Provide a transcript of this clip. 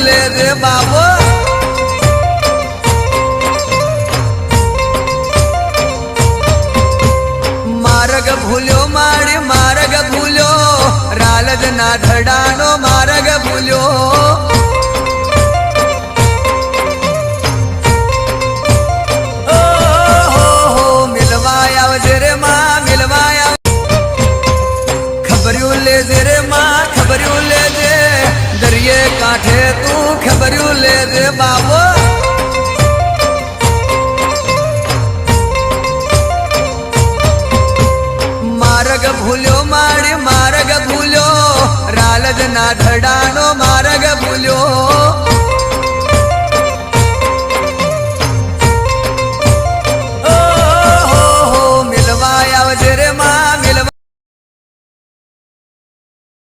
લેજે બાબો માર્ગ ભૂલ્યો મારી માર્ગ ભૂલ્યો રાલજ ના ધડાનો માર્ગ ભૂલ્યો મિલવા આવજે રે માં મિલવા આવ ખબર્યું લેજે રે માં ખબર્યું લેજે દરિયે કાંઠે તું ખબર્યું લેજે બાબો માર્ગ ભૂલ્યો મારી માર્ગ ભૂલ્યો રાલજ ના ધડા